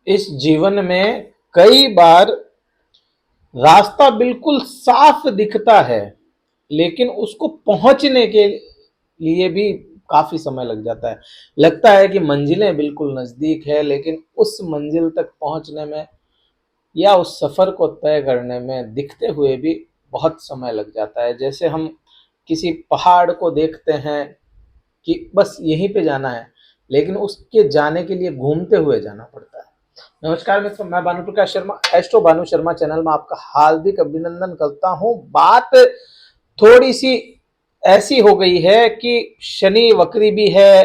इस जीवन में कई बार रास्ता बिल्कुल साफ दिखता है, लेकिन उसको पहुंचने के लिए भी काफी समय लग जाता है। लगता है कि मंजिलें बिल्कुल नजदीक है, लेकिन उस मंजिल तक पहुंचने में या उस सफर को तय करने में दिखते हुए भी बहुत समय लग जाता है। जैसे हम किसी पहाड़ को देखते हैं कि बस यहीं पे जाना है, लेकिन उसके जाने के लिए घूमते हुए जाना पड़ता है। नमस्कार मित्रों, मैं भानु प्रकाश शर्मा, एस्ट्रो भानु शर्मा चैनल में आपका हार्दिक अभिनंदन करता हूं। बात थोड़ी सी ऐसी हो गई है कि शनि वक्री भी है,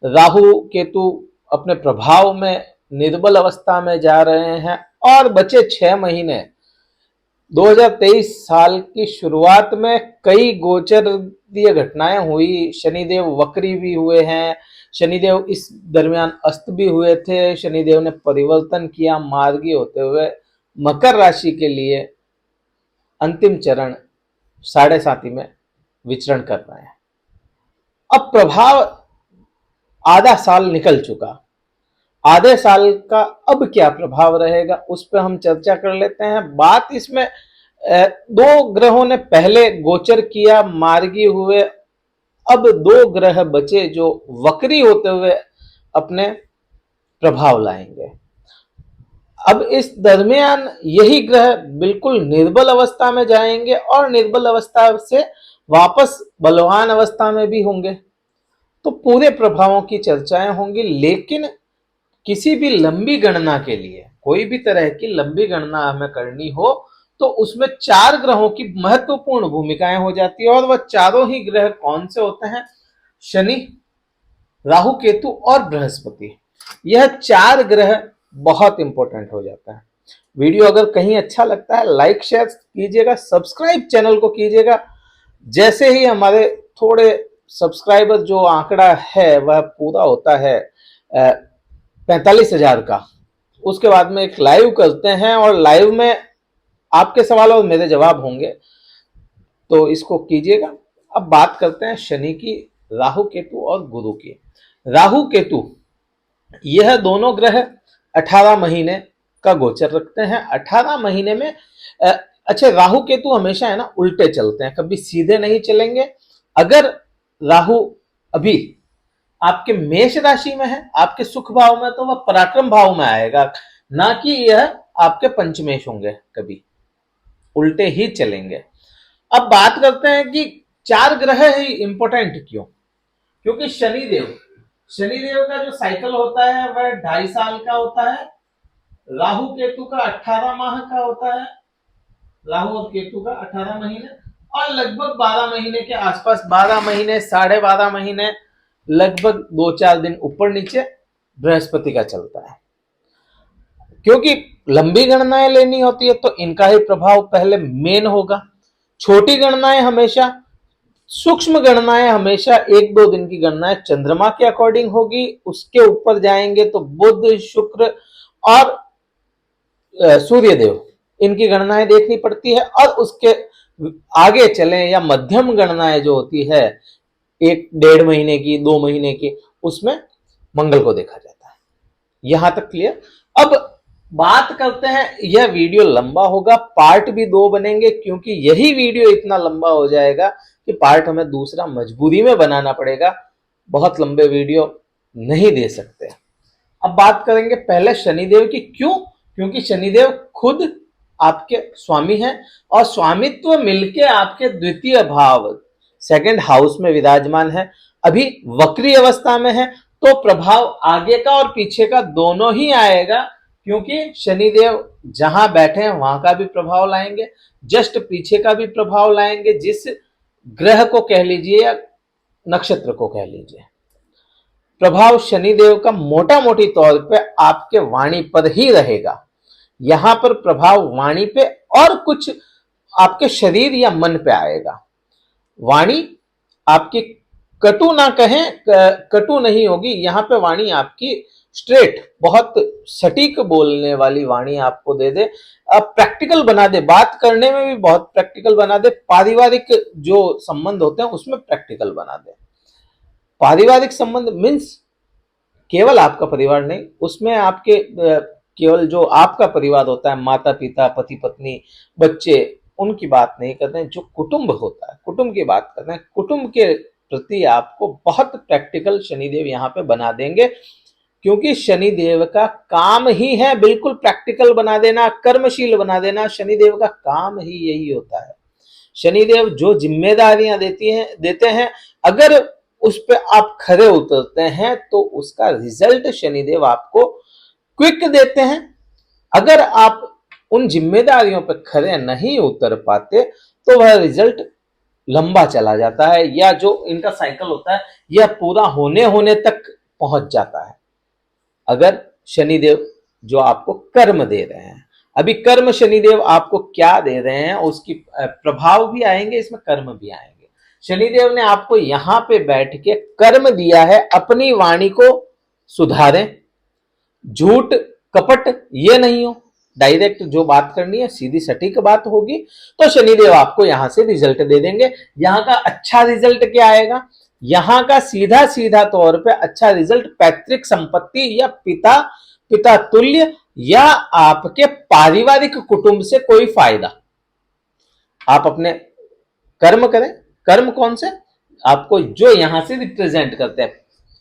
राहु केतु अपने प्रभाव में निर्बल अवस्था में जा रहे हैं और बचे 6 महीने। 2023 साल की शुरुआत में कई गोचरीय घटनाएं हुई। शनिदेव वक्री भी हुए हैं, शनिदेव इस दरमियान अस्त भी हुए थे। शनिदेव ने परिवर्तन किया, मार्गी होते हुए मकर राशि के लिए अंतिम चरण 7.5 में विचरण कर रहे हैं। अब प्रभाव आधा साल निकल चुका, आधे साल का अब क्या प्रभाव रहेगा उस पर हम चर्चा कर लेते हैं। बात इसमें दो ग्रहों ने पहले गोचर किया, मार्गी हुए, अब दो ग्रह बचे जो वक्री होते हुए अपने प्रभाव लाएंगे। अब इस दरमियान यही ग्रह बिल्कुल निर्बल अवस्था में जाएंगे और निर्बल अवस्था से वापस बलवान अवस्था में भी होंगे। तो पूरे प्रभावों की चर्चाएं होंगी, लेकिन किसी भी लंबी गणना के लिए, कोई भी तरह की लंबी गणना हमें करनी हो तो उसमें 4 ग्रहों की महत्वपूर्ण भूमिकाएं हो जाती है। और वह चारों ही ग्रह कौन से होते हैं? शनि, राहु केतु और बृहस्पति। यह 4 ग्रह बहुत इंपॉर्टेंट हो जाता है। वीडियो अगर कहीं अच्छा लगता है लाइक शेयर कीजिएगा, सब्सक्राइब चैनल को कीजिएगा। जैसे ही हमारे थोड़े सब्सक्राइबर जो आंकड़ा है वह पूरा होता है 45,000 का, उसके बाद में एक लाइव करते हैं और लाइव में आपके सवाल और मेरे जवाब होंगे, तो इसको कीजिएगा। अब बात करते हैं शनि की, राहु केतु और गुरु की। राहु केतु यह दोनों ग्रह 18 महीने का गोचर रखते हैं। 18 महीने में अच्छा, राहु केतु हमेशा है ना उल्टे चलते हैं, कभी सीधे नहीं चलेंगे। अगर राहु अभी आपके मेष राशि में है, आपके सुख भाव में, तो वह पराक्रम भाव में आएगा, ना कि यह आपके पंचमेश होंगे, कभी उल्टे ही चलेंगे। अब बात करते हैं कि 4 ग्रह ही इंपॉर्टेंट क्यों? क्योंकि शनिदेव का जो साइकिल होता है वह 2.5 साल का होता है। राहु केतु का 18 माह का होता है, राहु और केतु का 18 महीने, और लगभग 12 महीने के आसपास, 12 महीने 12.5 महीने, लगभग 2-4 दिन ऊपर नीचे बृहस्पति का चलता है। क्योंकि लंबी गणनाएं लेनी होती है तो इनका ही प्रभाव पहले मेन होगा। छोटी गणनाएं हमेशा, सूक्ष्म गणनाएं हमेशा 1-2 दिन की गणनाएं चंद्रमा के अकॉर्डिंग होगी। उसके ऊपर जाएंगे तो बुध, शुक्र और सूर्यदेव, इनकी गणनाएं देखनी पड़ती है। और उसके आगे चलें या मध्यम गणनाएं जो होती है 1-1.5 महीने की, 2 महीने की, उसमें मंगल को देखा जाता है। यहां तक क्लियर? अब बात करते हैं, यह वीडियो लंबा होगा, पार्ट भी 2 बनेंगे, क्योंकि यही वीडियो इतना लंबा हो जाएगा कि पार्ट हमें दूसरा मजबूरी में बनाना पड़ेगा। बहुत लंबे वीडियो नहीं दे सकते। अब बात करेंगे पहले शनिदेव की। क्यों? क्योंकि शनिदेव खुद आपके स्वामी हैं और स्वामित्व मिलके आपके द्वितीय भाव, सेकंड हाउस में विराजमान है। अभी वक्री अवस्था में है, तो प्रभाव आगे का और पीछे का दोनों ही आएगा, क्योंकि शनिदेव जहां बैठे हैं वहां का भी प्रभाव लाएंगे, जस्ट पीछे का भी प्रभाव लाएंगे। जिस ग्रह को कह लीजिए या नक्षत्र को कह लीजिए, प्रभाव शनिदेव का मोटा मोटी तौर पे आपके वाणी पर ही रहेगा। यहां पर प्रभाव वाणी पे और कुछ आपके शरीर या मन पे आएगा। वाणी आपकी कटु ना कहें, कटु नहीं होगी यहां पे। वाणी आपकी स्ट्रेट, बहुत सटीक बोलने वाली वाणी आपको दे दे, प्रैक्टिकल बना दे, बात करने में भी बहुत प्रैक्टिकल बना दे, पारिवारिक जो संबंध होते हैं उसमें प्रैक्टिकल बना दे। पारिवारिक संबंध मीन्स केवल आपका परिवार नहीं, उसमें आपके केवल जो आपका परिवार होता है, माता पिता, पति पत्नी, बच्चे, उनकी बात नहीं करते हैं, जो कुटुंब होता है, कुटुंब की बात करते हैं। कुटुंब के प्रति आपको बहुत प्रैक्टिकल शनिदेव यहाँ पे बना देंगे, क्योंकि शनिदेव का काम ही है बिल्कुल प्रैक्टिकल बना देना, कर्मशील बना देना। शनिदेव का काम ही यही होता है। शनिदेव जो जिम्मेदारियां देते हैं, अगर उस पर आप खरे उतरते हैं तो उसका रिजल्ट शनिदेव आपको क्विक देते हैं। अगर आप उन जिम्मेदारियों पर खरे नहीं उतर पाते तो वह रिजल्ट लंबा चला जाता है, या जो इनका साइकिल होता है यह पूरा होने तक पहुंच जाता है। अगर शनिदेव जो आपको कर्म दे रहे हैं, अभी कर्म शनिदेव आपको क्या दे रहे हैं उसकी प्रभाव भी आएंगे, इसमें कर्म भी आएंगे। शनिदेव ने आपको यहां पे बैठ के कर्म दिया है, अपनी वाणी को सुधारें, झूठ कपट ये नहीं हो, डायरेक्ट जो बात करनी है सीधी सटीक बात होगी, तो शनिदेव आपको यहां से रिजल्ट दे देंगे। यहां का अच्छा रिजल्ट क्या आएगा? यहां का सीधा सीधा तौर पे अच्छा रिजल्ट पैतृक संपत्ति या पिता तुल्य या आपके पारिवारिक कुटुंब से कोई फायदा। आप अपने कर्म करें। कर्म कौन से? आपको जो यहां से रिप्रेजेंट करते हैं,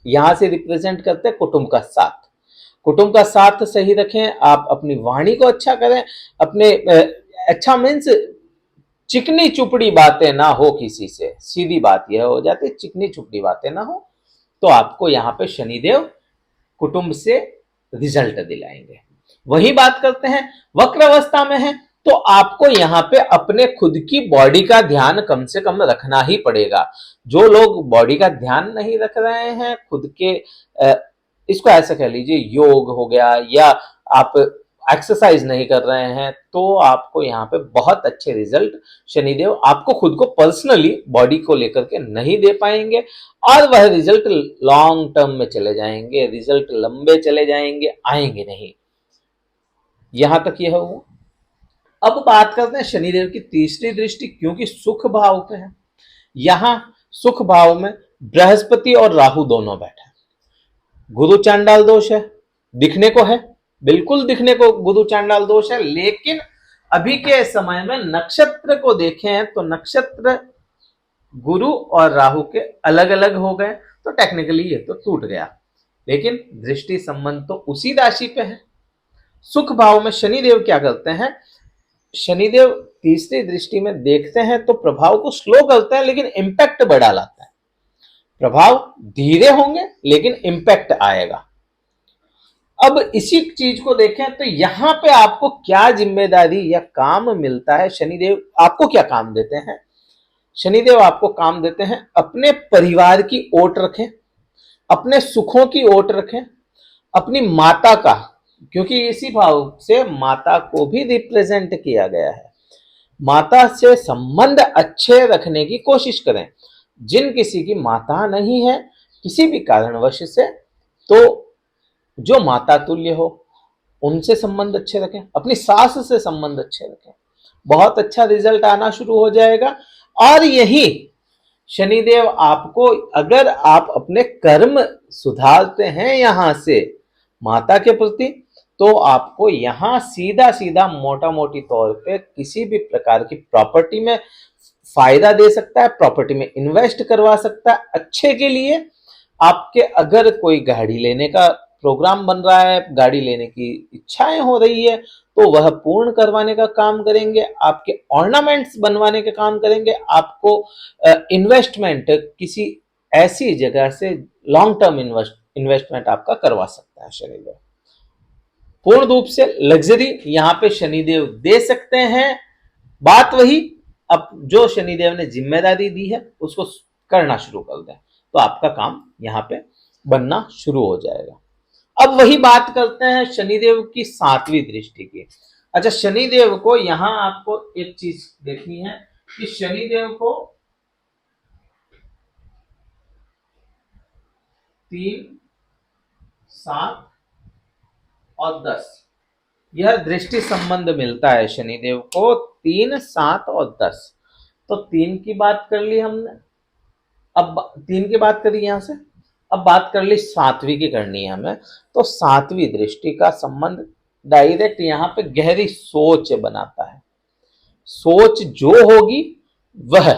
यहां से रिप्रेजेंट करते हैं कुटुंब का साथ। कुटुंब का साथ सही रखें, आप अपनी वाणी को अच्छा करें, अपने अच्छा मीन्स चिकनी चुपड़ी बातें ना हो किसी से, सीधी बात यह हो जाती है, चिकनी चुपड़ी बातें ना हो, तो आपको यहां पे शनिदेव कुटुंब से रिजल्ट दिलाएंगे। वही बात करते हैं वक्र अवस्था में है तो आपको यहां पे अपने खुद की बॉडी का ध्यान कम से कम रखना ही पड़ेगा। जो लोग बॉडी का ध्यान नहीं रख रहे हैं, खुद के इसको ऐसा कह लीजिए योग हो गया, या आप एक्सरसाइज नहीं कर रहे हैं, तो आपको यहाँ पे बहुत अच्छे रिजल्ट शनिदेव आपको खुद को पर्सनली बॉडी को लेकर के नहीं दे पाएंगे, और वह रिजल्ट लॉन्ग टर्म में चले जाएंगे, रिजल्ट लंबे चले जाएंगे, आएंगे नहीं। यहां तक यह हुआ। अब बात करते हैं शनिदेव की तीसरी दृष्टि, क्योंकि सुख भाव पे है। यहां सुख भाव में बृहस्पति और राहु दोनों बैठे। गुरु चांडाल दोष है, दिखने को है, बिल्कुल दिखने को गुरु चांडाल दोष है, लेकिन अभी के समय में नक्षत्र को देखें तो नक्षत्र गुरु और राहु के अलग अलग हो गए, तो टेक्निकली ये तो टूट गया, लेकिन दृष्टि संबंध तो उसी राशि पे है। सुख भाव में शनिदेव क्या करते हैं? शनिदेव तीसरी दृष्टि में देखते हैं तो प्रभाव को स्लो करते हैं, लेकिन इंपैक्ट बढ़ा लाता है। प्रभाव धीरे होंगे लेकिन इंपैक्ट आएगा। अब इसी चीज को देखें तो यहां पे आपको क्या जिम्मेदारी या काम मिलता है? शनिदेव आपको क्या काम देते हैं? शनिदेव आपको काम देते हैं अपने परिवार की ओट रखें, अपने सुखों की ओट रखें, अपनी माता का, क्योंकि इसी भाव से माता को भी रिप्रेजेंट किया गया है, माता से संबंध अच्छे रखने की कोशिश करें। जिन किसी की माता नहीं है किसी भी कारणवश से, तो जो माता तुल्य हो उनसे संबंध अच्छे रखें, अपनी सास से संबंध अच्छे रखें, बहुत अच्छा रिजल्ट आना शुरू हो जाएगा। और यही शनिदेव आपको, अगर आप अपने कर्म सुधारते हैं यहां से माता के प्रति, तो आपको यहां सीधा सीधा मोटा मोटी तौर पे किसी भी प्रकार की प्रॉपर्टी में फायदा दे सकता है, प्रॉपर्टी में इन्वेस्ट करवा सकता है अच्छे के लिए। आपके अगर कोई गाड़ी लेने का प्रोग्राम बन रहा है, गाड़ी लेने की इच्छाएं हो रही है, तो वह पूर्ण करवाने का काम करेंगे, आपके ऑर्नामेंट्स बनवाने का काम करेंगे, आपको इन्वेस्टमेंट किसी ऐसी जगह से लॉन्ग टर्म इन्वेस्टमेंट आपका करवा सकता है शनिदेव। पूर्ण रूप से लग्जरी यहां पे शनिदेव दे सकते हैं। बात वही, अब जो शनिदेव ने जिम्मेदारी दी है उसको करना शुरू कर दें तो आपका काम यहां पे बनना शुरू हो जाएगा। अब वही बात करते हैं शनिदेव की सातवीं दृष्टि की। अच्छा, शनिदेव को यहां आपको एक चीज देखनी है कि शनिदेव को 3, 7 और 10 यह दृष्टि संबंध मिलता है शनिदेव को, 3, 7 और 10। तो 3 की बात कर ली हमने, अब 3 की बात करी यहां से, अब बात कर ली 7वीं की करनी है हमें। तो 7वीं दृष्टि का संबंध डायरेक्ट यहाँ पे गहरी सोच बनाता है। सोच जो होगी वह,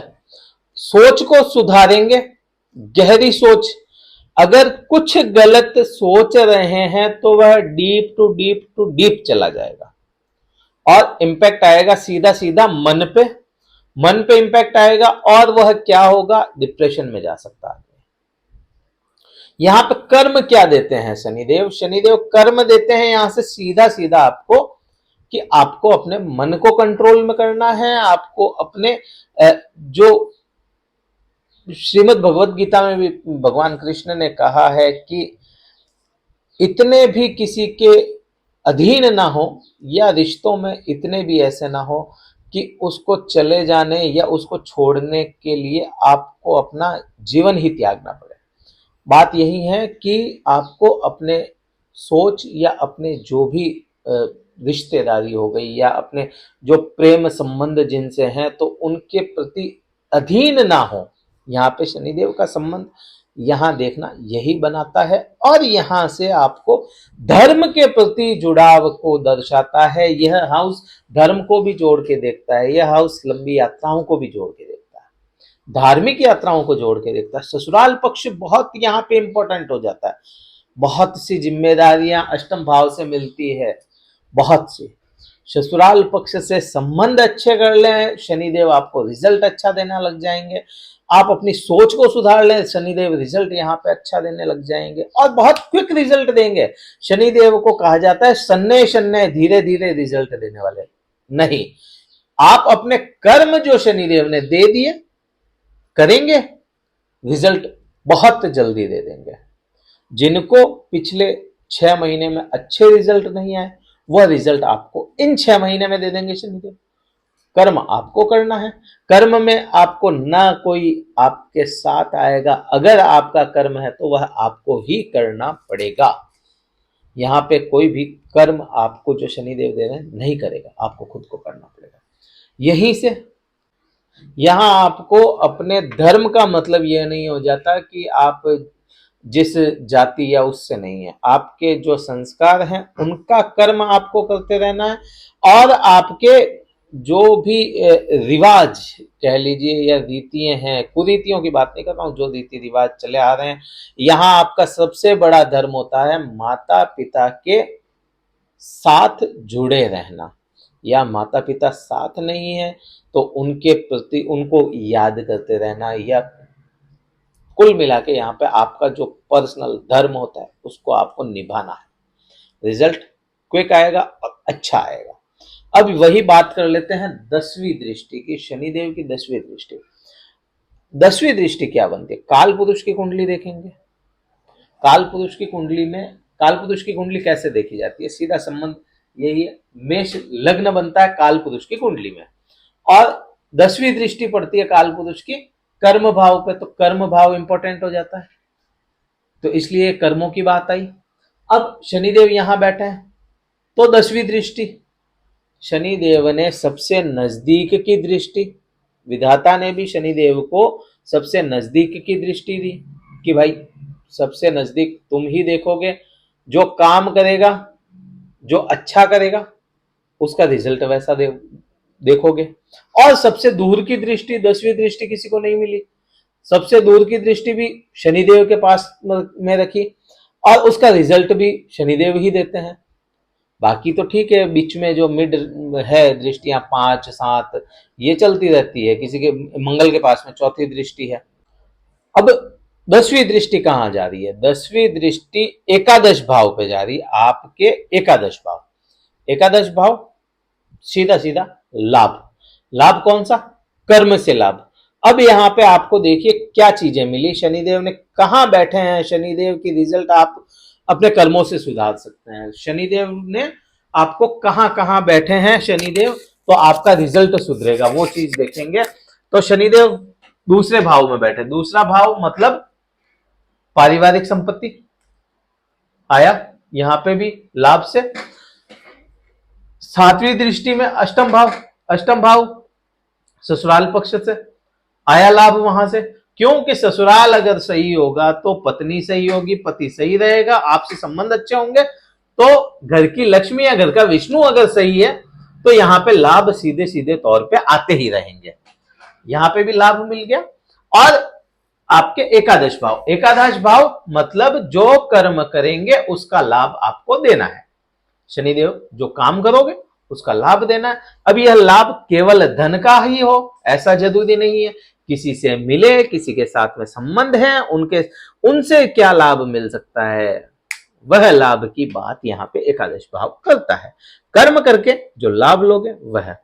सोच को सुधारेंगे, गहरी सोच। अगर कुछ गलत सोच रहे हैं तो वह deep to deep to deep चला जाएगा और इंपैक्ट आएगा सीधा सीधा मन पे, मन पे इंपैक्ट आएगा और वह क्या होगा, डिप्रेशन में जा सकता है। यहां पे कर्म क्या देते हैं शनिदेव? शनिदेव कर्म देते हैं यहां से सीधा सीधा आपको कि आपको अपने मन को कंट्रोल में करना है, आपको अपने जो श्रीमद् भगवत गीता में भी भगवान कृष्ण ने कहा है कि इतने भी किसी के अधीन ना हो या रिश्तों में इतने भी ऐसे ना हो कि उसको चले जाने या उसको छोड़ने के लिए आपको अपना जीवन ही त्यागना पड़े। बात यही है कि आपको अपने सोच या अपने जो भी रिश्तेदारी हो गई या अपने जो प्रेम संबंध जिनसे हैं तो उनके प्रति अधीन ना हो। यहाँ पे शनिदेव का संबंध यहाँ देखना यही बनाता है और यहाँ से आपको धर्म के प्रति जुड़ाव को दर्शाता है। यह हाउस धर्म को भी जोड़ के देखता है, यह हाउस लंबी यात्राओं को भी जोड़ के देखता है, धार्मिक यात्राओं को जोड़ के देखता है। ससुराल पक्ष बहुत यहाँ पे इंपॉर्टेंट हो जाता है। बहुत सी जिम्मेदारियां अष्टम भाव से मिलती है, बहुत सी। ससुराल पक्ष से संबंध अच्छे कर लें, शनिदेव आपको रिजल्ट अच्छा देना लग जाएंगे। आप अपनी सोच को सुधार लें, शनिदेव रिजल्ट यहाँ पे अच्छा देने लग जाएंगे और बहुत क्विक रिजल्ट देंगे। शनिदेव को कहा जाता है सन्ने शन्ने धीरे धीरे रिजल्ट देने वाले। नहीं, आप अपने कर्म जो शनिदेव ने दे दिए करेंगे, रिजल्ट बहुत जल्दी दे देंगे। जिनको पिछले 6 महीने में अच्छे रिजल्ट नहीं आए वह रिजल्ट आपको इन 6 महीने में दे देंगे शनिदेव। कर्म आपको करना है, कर्म में आपको ना कोई आपके साथ आएगा। अगर आपका कर्म है तो वह आपको ही करना पड़ेगा। यहाँ पे कोई भी कर्म आपको जो शनिदेव दे रहे हैं नहीं करेगा, आपको खुद को करना पड़ेगा। यहीं से यहाँ आपको अपने धर्म का मतलब यह नहीं हो जाता कि आप जिस जाति या उससे नहीं है, आपके जो संस्कार हैं उनका कर्म आपको करते रहना है और आपके जो भी रिवाज कह लीजिए या रीतियां हैं, कुरीतियों की बात नहीं कर रहा हूं, जो रीति रिवाज चले आ रहे हैं, यहाँ आपका सबसे बड़ा धर्म होता है माता पिता के साथ जुड़े रहना। या माता पिता साथ नहीं है तो उनके प्रति उनको याद करते रहना, या कुल मिला के यहाँ पे आपका जो पर्सनल धर्म होता है उसको आपको निभाना है। रिजल्ट क्विक आएगा और अच्छा आएगा। अब वही बात कर लेते हैं 10वीं दृष्टि की, शनिदेव की 10वीं दृष्टि। 10वीं दृष्टि क्या बनती है? काल पुरुष की कुंडली देखेंगे। काल पुरुष की कुंडली में, काल पुरुष की कुंडली कैसे देखी जाती है? सीधा संबंध यही है, मेष लग्न बनता है काल पुरुष की कुंडली में और 10वीं दृष्टि पड़ती है काल पुरुष की कर्म भाव पे, तो कर्म भाव इंपॉर्टेंट हो जाता है, तो इसलिए कर्मों की बात आई। अब शनिदेव यहां बैठे हैं तो 10वीं दृष्टि, शनिदेव ने सबसे नजदीक की दृष्टि, विधाता ने भी शनिदेव को सबसे नजदीक की दृष्टि दी कि भाई सबसे नजदीक तुम ही देखोगे, जो काम करेगा, जो अच्छा करेगा उसका रिजल्ट वैसा देखोगे। और सबसे दूर की दृष्टि, 10वीं दृष्टि किसी को नहीं मिली, सबसे दूर की दृष्टि भी शनिदेव के पास में रखी और उसका रिजल्ट भी शनिदेव ही देते हैं। बाकी तो ठीक है, बीच में जो मिड है दृष्टियां 5 7 ये चलती रहती है, किसी के मंगल के पास में चौथी दृष्टि है। अब 10वीं दृष्टि कहां जा रही है? 10वीं दृष्टि एकादश भाव पे जा रही है, आपके एकादश भाव। एकादश भाव सीधा सीधा लाभ। लाभ कौन सा? कर्म से लाभ। अब यहां पे आपको देखिए क्या चीजें मिली, शनिदेव ने कहां बैठे हैं, शनिदेव की रिजल्ट आप अपने कर्मों से सुधार सकते हैं। शनिदेव ने आपको कहां कहां बैठे हैं शनिदेव, तो आपका रिजल्ट सुधरेगा, वो चीज देखेंगे। तो शनिदेव दूसरे भाव में बैठे, दूसरा भाव मतलब पारिवारिक संपत्ति आया यहां पे भी लाभ से। 7वीं दृष्टि में अष्टम भाव, अष्टम भाव ससुराल पक्ष से आया लाभ वहां से, क्योंकि ससुराल अगर सही होगा तो पत्नी सही होगी, पति सही रहेगा, आपसे संबंध अच्छे होंगे तो घर की लक्ष्मी या घर का विष्णु अगर सही है तो यहां पे लाभ सीधे सीधे तौर पे आते ही रहेंगे। यहां पे भी लाभ मिल गया। और आपके एकादश भाव मतलब जो कर्म करेंगे उसका लाभ आपको देना है। शनिदेव जो काम करोगे उसका लाभ देना है। अब यह लाभ केवल धन का ही हो ऐसा जरूरी नहीं है, किसी से मिले, किसी के साथ में संबंध है, उनसे क्या लाभ मिल सकता है, वह लाभ की बात यहां पे एकादश भाव करता है। कर्म करके जो लाभ लोगे वह,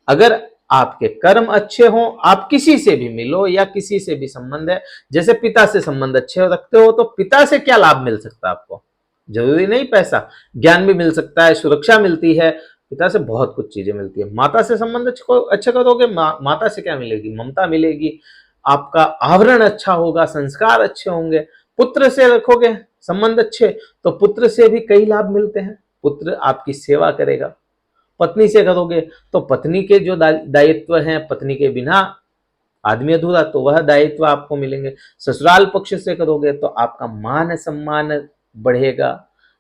अगर आपके कर्म अच्छे हो, आप किसी से भी मिलो या किसी से भी संबंध है, जैसे पिता से संबंध अच्छे रखते हो तो पिता से क्या लाभ मिल सकता है आपको, जरूरी नहीं पैसा, ज्ञान भी मिल सकता है, सुरक्षा मिलती है, पिता से बहुत कुछ चीजें मिलती है। माता से संबंध अच्छा करोगे, माता से क्या मिलेगी, ममता मिलेगी, आपका आवरण अच्छा होगा, संस्कार अच्छे होंगे। पुत्र से रखोगे संबंध अच्छे तो पुत्र से भी कई लाभ मिलते हैं, पुत्र आपकी सेवा करेगा। पत्नी से करोगे तो पत्नी के जो दायित्व हैं, पत्नी के बिना आदमी अधूरा, तो वह दायित्व आपको मिलेंगे। ससुराल पक्ष से करोगे तो आपका मान सम्मान बढ़ेगा,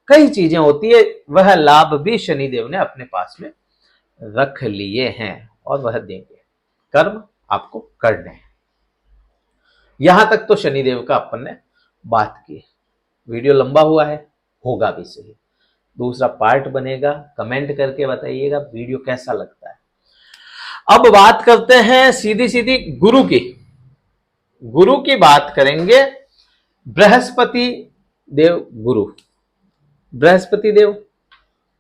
कई चीजें होती है, वह लाभ भी शनिदेव ने अपने पास में रख लिए हैं और वह देंगे। कर्म आपको करने हैं। यहां तक तो शनिदेव का अपन ने बात की। वीडियो लंबा हुआ है, होगा भी सही, दूसरा पार्ट बनेगा, कमेंट करके बताइएगा वीडियो कैसा लगता है। अब बात करते हैं सीधी सीधी गुरु की। गुरु की बात करेंगे। बृहस्पति देव गुरु, बृहस्पति देव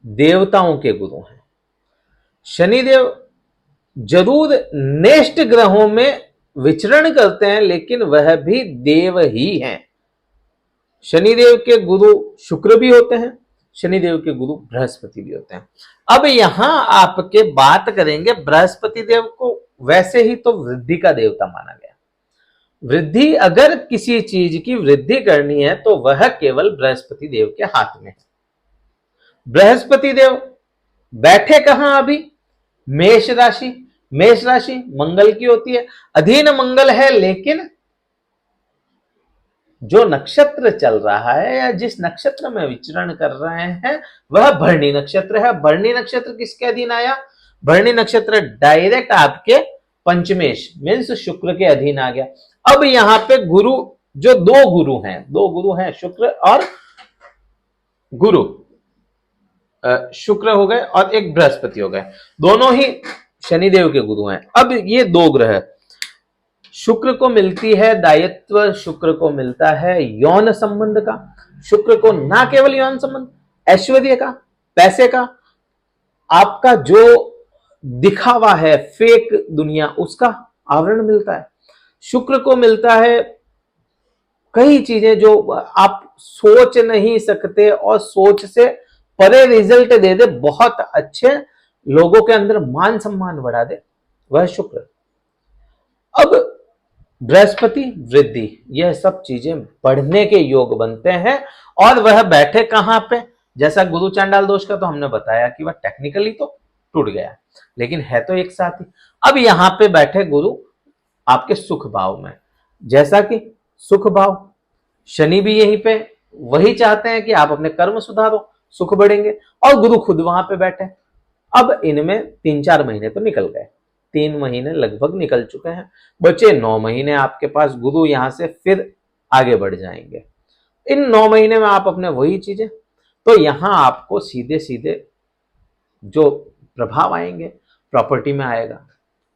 देवताओं के गुरु हैं। शनिदेव जरूर नेष्ट ग्रहों में विचरण करते हैं लेकिन वह भी देव ही हैं। शनिदेव के गुरु शुक्र भी होते हैं, शनिदेव के गुरु बृहस्पति भी होते हैं। अब यहां आपके बात करेंगे, बृहस्पति देव को वैसे ही तो वृद्धि का देवता माना गया। वृद्धि, अगर किसी चीज की वृद्धि करनी है तो वह केवल बृहस्पति देव के हाथ में है। बृहस्पति देव बैठे कहां अभी, मेष राशि। मेष राशि मंगल की होती है, अधीन मंगल है, लेकिन जो नक्षत्र चल रहा है या जिस नक्षत्र में विचरण कर रहे हैं वह भरणी नक्षत्र है। भरणी नक्षत्र किसके अधीन आया, भरणी नक्षत्र डायरेक्ट आपके पंचमेश मीन्स शुक्र के अधीन आ गया। अब यहां पे गुरु, जो दो गुरु हैं शुक्र और गुरु, शुक्र हो गए और एक बृहस्पति हो गए, दोनों ही शनिदेव के गुरु हैं। अब ये दो ग्रह, शुक्र को मिलती है दायित्व, शुक्र को मिलता है यौन संबंध का, शुक्र को ना केवल यौन संबंध, ऐश्वर्य का, पैसे का, आपका जो दिखावा है फेक दुनिया उसका आवरण मिलता है। शुक्र को मिलता है कई चीजें जो आप सोच नहीं सकते और सोच से परे रिजल्ट दे दे, बहुत अच्छे लोगों के अंदर मान सम्मान बढ़ा दे, वह शुक्र। अब बृहस्पति वृद्धि, यह सब चीजें बढ़ने के योग बनते हैं और वह बैठे कहां पे, जैसा गुरु चांडाल दोष का तो हमने बताया कि वह टेक्निकली तो टूट गया लेकिन है तो एक साथ ही। अब यहां पे बैठे गुरु आपके सुख भाव में, जैसा कि सुख भाव शनि भी यहीं पे वही चाहते हैं कि आप अपने कर्म सुधारो, सुख बढ़ेंगे, और गुरु खुद वहां पे बैठे। अब इनमें 3-4 महीने तो निकल गए, 3 महीने लगभग निकल चुके हैं, बचे 9 महीने आपके पास। गुरु यहां से फिर आगे बढ़ जाएंगे। इन 9 महीने में आप अपने वही चीजें, तो यहां आपको सीधे सीधे जो प्रभाव आएंगे प्रॉपर्टी में आएगा,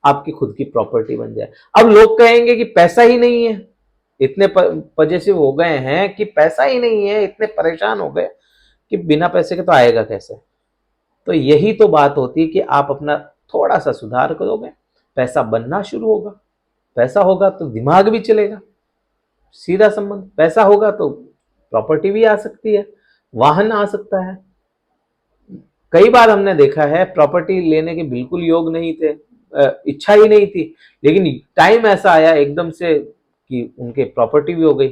आपकी खुद की प्रॉपर्टी बन जाए। अब लोग कहेंगे कि पैसा ही नहीं है, इतने पजेसिव हो गए हैं कि पैसा ही नहीं है, इतने परेशान हो गए कि बिना पैसे के तो आएगा कैसे। तो यही तो बात होती है कि आप अपना थोड़ा सा सुधार करोगे, पैसा बनना शुरू होगा। पैसा होगा तो दिमाग भी चलेगा, सीधा संबंध। पैसा होगा तो प्रॉपर्टी भी आ सकती है, वाहन आ सकता है। कई बार हमने देखा है प्रॉपर्टी लेने के बिल्कुल योग नहीं थे, इच्छा ही नहीं थी, लेकिन टाइम ऐसा आया एकदम से कि उनके प्रॉपर्टी भी हो गई,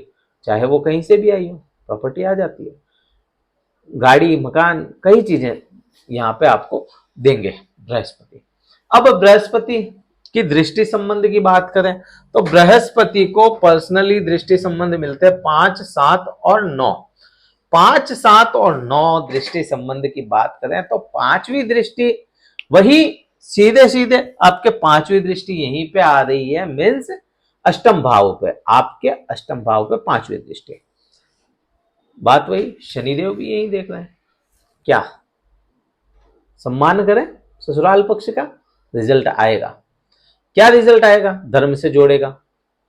चाहे वो कहीं से भी आई हो, प्रॉपर्टी आ जाती है। गाड़ी, मकान, कई चीजें यहाँ पे आपको देंगे बृहस्पति। अब बृहस्पति की दृष्टि संबंध की बात करें तो बृहस्पति को पर्सनली दृष्टि संबंध मिलते हैं 5, 7 और 9। 5, 7 और 9 दृष्टि संबंध की बात करें तो पांचवी दृष्टि वही सीधे सीधे आपके पांचवी दृष्टि यहीं पे आ रही है, मीन्स अष्टम भाव पे, आपके अष्टम भाव पे पांचवी दृष्टि। बात वही, शनिदेव भी यही देख रहे हैं। क्या सम्मान करें ससुराल पक्ष का, रिजल्ट आएगा। क्या रिजल्ट आएगा? धर्म से जोड़ेगा,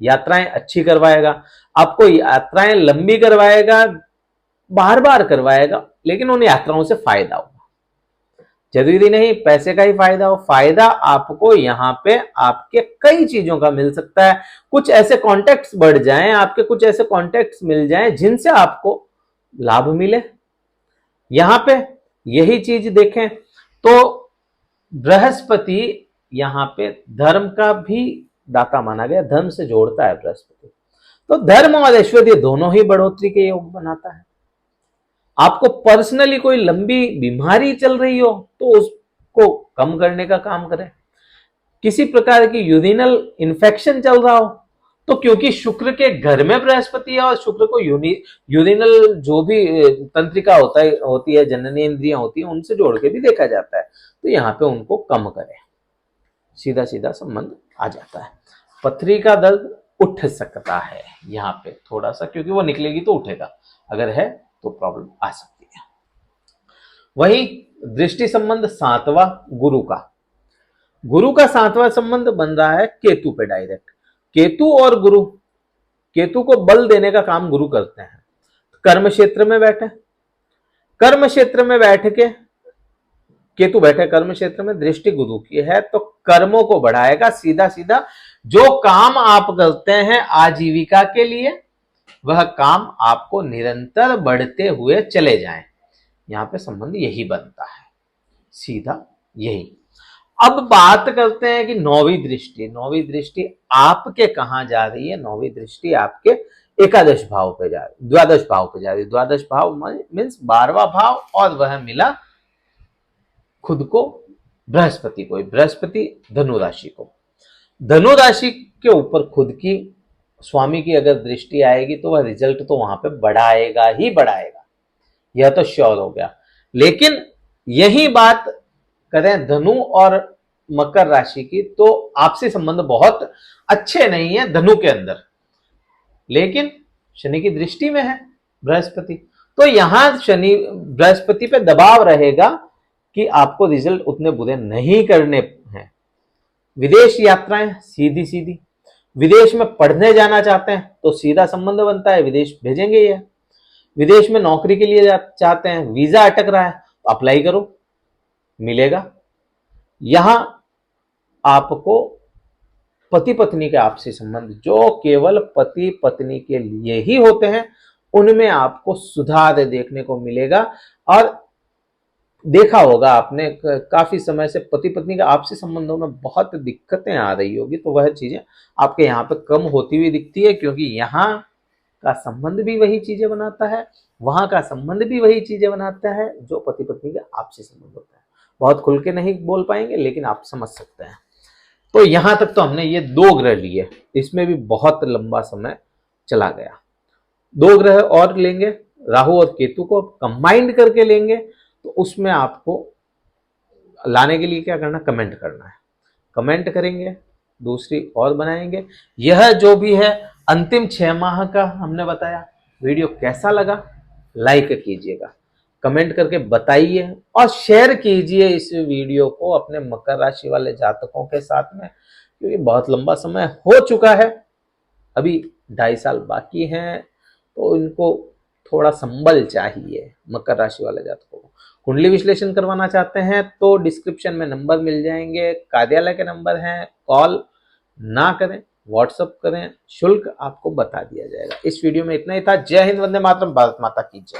यात्राएं अच्छी करवाएगा, आपको यात्राएं लंबी करवाएगा, बार बार करवाएगा, लेकिन उन यात्राओं से फायदा होगा। जरूरी नहीं पैसे का ही फायदा हो, फायदा आपको यहां पे आपके कई चीजों का मिल सकता है। कुछ ऐसे कॉन्टेक्ट्स बढ़ जाएं, आपके कुछ ऐसे कॉन्टेक्ट्स मिल जाएं जिनसे आपको लाभ मिले। यहां पे यही चीज देखें तो बृहस्पति यहां पे धर्म का भी दाता माना गया, धर्म से जोड़ता है बृहस्पति, तो धर्म और ऐश्वर्य दोनों ही बढ़ोतरी के योग बनाता है। आपको पर्सनली कोई लंबी बीमारी चल रही हो तो उसको कम करने का काम करें। किसी प्रकार की यूरिनल इन्फेक्शन चल रहा हो तो क्योंकि शुक्र के घर में बृहस्पति है और शुक्र को यूरिनल जो भी तंत्रिका होती है, जननी इंद्रियां होती है, उनसे जोड़ के भी देखा जाता है, तो यहाँ पे उनको कम करें। सीधा सीधा संबंध आ जाता है। पथरी का दर्द उठ सकता है यहाँ पे थोड़ा सा, क्योंकि वो निकलेगी तो उठेगा, अगर है तो प्रॉब्लम आ सकती है। वही दृष्टि संबंध 7वां गुरु का, गुरु का 7वां संबंध बन रहा है केतु पे डायरेक्ट। केतु और गुरु, केतु को बल देने का काम गुरु करते हैं। कर्म क्षेत्र में बैठे, कर्म क्षेत्र में बैठ के केतु बैठे कर्म क्षेत्र में, दृष्टि गुरु की है तो कर्मों को बढ़ाएगा। सीधा सीधा जो काम आप करते हैं आजीविका के लिए, वह काम आपको निरंतर बढ़ते हुए चले जाएं। यहां पे संबंध यही बनता है, सीधा यही। अब बात करते हैं कि नौवीं दृष्टि, नौवीं दृष्टि आपके कहां जा रही है? नौवीं दृष्टि आपके एकादश भाव पे जा रही, द्वादश भाव पे जा रही। द्वादश भाव मीन्स 12वां भाव, और वह मिला खुद को बृहस्पति को, बृहस्पति धनु राशि को। धनु राशि के ऊपर खुद की स्वामी की अगर दृष्टि आएगी तो वह रिजल्ट तो वहां पे बढ़ाएगा ही बढ़ाएगा, यह तो श्योर हो गया। लेकिन यही बात करें धनु और मकर राशि की, तो आपसी संबंध बहुत अच्छे नहीं है धनु के अंदर, लेकिन शनि की दृष्टि में है बृहस्पति, तो यहां शनि बृहस्पति पे दबाव रहेगा कि आपको रिजल्ट उतने बुरे नहीं करने हैं। विदेश यात्राएं सीधी सीधी, विदेश में पढ़ने जाना चाहते हैं तो सीधा संबंध बनता है, विदेश भेजेंगे ये। विदेश में नौकरी के लिए चाहते हैं, वीजा अटक रहा है तो अप्लाई करो, मिलेगा। यहां आपको पति पत्नी के आपसी संबंध जो केवल पति पत्नी के लिए ही होते हैं, उनमें आपको सुधार देखने को मिलेगा। और देखा होगा आपने काफी समय से पति पत्नी के आपसी संबंधों में बहुत दिक्कतें आ रही होगी, तो वह चीजें आपके यहाँ पे कम होती हुई दिखती है, क्योंकि यहाँ का संबंध भी वही चीजें बनाता है, वहां का संबंध भी वही चीजें बनाता है जो पति पत्नी का आपसी संबंध होता है। बहुत खुल के नहीं बोल पाएंगे, लेकिन आप समझ सकते हैं। तो यहां तक तो हमने ये 2 ग्रह लिए, इसमें भी बहुत लंबा समय चला गया। 2 ग्रह और लेंगे, राहु और केतु को कंबाइंड करके लेंगे, तो उसमें आपको लाने के लिए क्या करना, कमेंट करना है। कमेंट करेंगे, दूसरी और बनाएंगे। यह जो भी है अंतिम 6 माह का हमने बताया। वीडियो कैसा लगा लाइक कीजिएगा, कमेंट करके बताइए और शेयर कीजिए इस वीडियो को अपने मकर राशि वाले जातकों के साथ में, क्योंकि बहुत लंबा समय हो चुका है, अभी 2.5 साल बाकी हैं, तो इनको थोड़ा संबल चाहिए मकर राशि वाले जातकों को। कुंडली विश्लेषण करवाना चाहते हैं तो डिस्क्रिप्शन में नंबर मिल जाएंगे, कार्यालय के नंबर हैं, कॉल ना करें, व्हाट्सएप करें, शुल्क आपको बता दिया जाएगा। इस वीडियो में इतना ही था। जय हिंद, वंदे मातरम, भारत माता की जय।